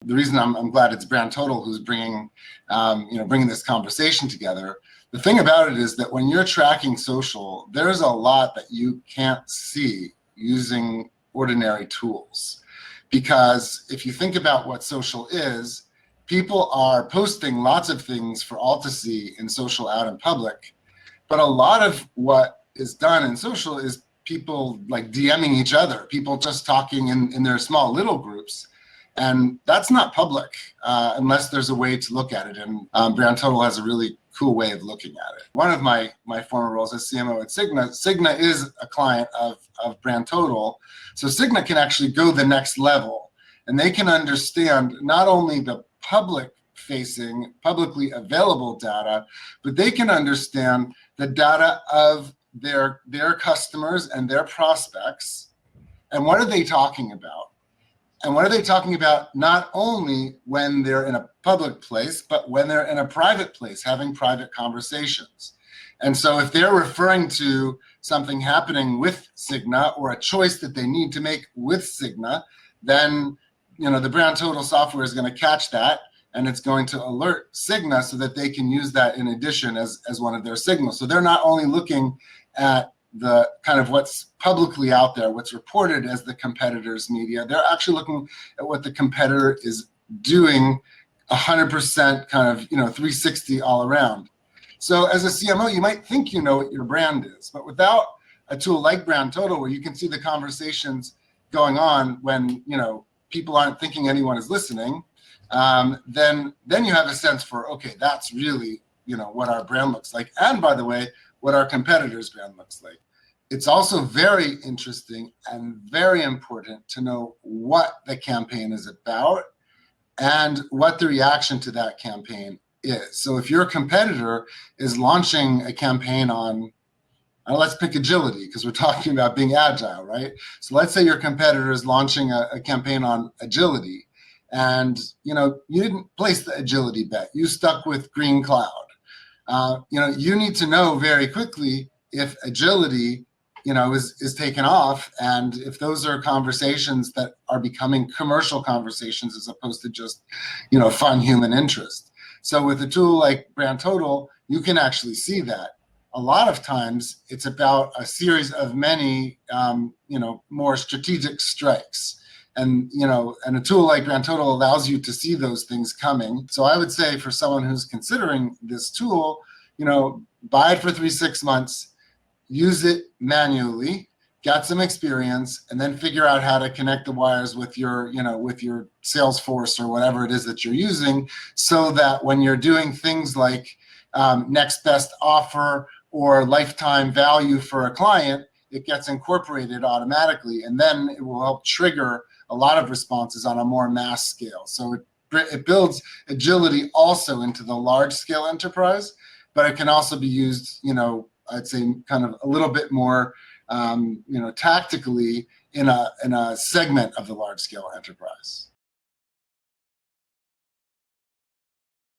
the reason I'm glad it's Brand Total who's bringing this conversation together. The thing about it is that when you're tracking social, there's a lot that you can't see using ordinary tools. Because if you think about what social is, people are posting lots of things for all to see in social out in public. But a lot of what is done in social is people like DMing each other, people just talking in their small little groups. And that's not public unless there's a way to look at it. And Brand Total has a really cool way of looking at it. One of my former roles as CMO at Cigna is a client of Brand Total. So Cigna can actually go the next level, and they can understand not only the publicly available data, but they can understand the data of their customers and their prospects, and what are they talking about? And what are they talking about not only when they're in a public place, but when they're in a private place, having private conversations. And so if they're referring to something happening with Cigna or a choice that they need to make with Cigna, then the Brand Total software is going to catch that, and it's going to alert Cigna so that they can use that in addition as one of their signals. So they're not only looking at the kind of what's publicly out there, what's reported as the competitor's media, they're actually looking at what the competitor is doing 100% kind of 360 all around. So as a CMO, you might think you know what your brand is, but without a tool like Brand Total, where you can see the conversations going on when people aren't thinking anyone is listening, then you have a sense for, okay, that's really what our brand looks like, and by the way, what our competitors' brand looks like. It's also very interesting and very important to know what the campaign is about and what the reaction to that campaign is. So if your competitor is launching a campaign on, let's pick agility, because we're talking about being agile, right? So let's say your competitor is launching a campaign on agility, and you didn't place the agility bet. You stuck with Green Cloud. You need to know very quickly if agility is taken off, and if those are conversations that are becoming commercial conversations as opposed to just fun human interest. So with a tool like Brand Total, you can actually see that. A lot of times it's about a series of many more strategic strikes, and a tool like Brand Total allows you to see those things coming. So I would say for someone who's considering this tool, buy it for 3-6 months, use it manually, get some experience, and then figure out how to connect the wires with your Salesforce or whatever it is that you're using, so that when you're doing things like next best offer or lifetime value for a client, it gets incorporated automatically, and then it will help trigger a lot of responses on a more mass scale. So it builds agility also into the large scale enterprise, but it can also be used, I'd say kind of a little bit more, tactically in a segment of the large scale enterprise.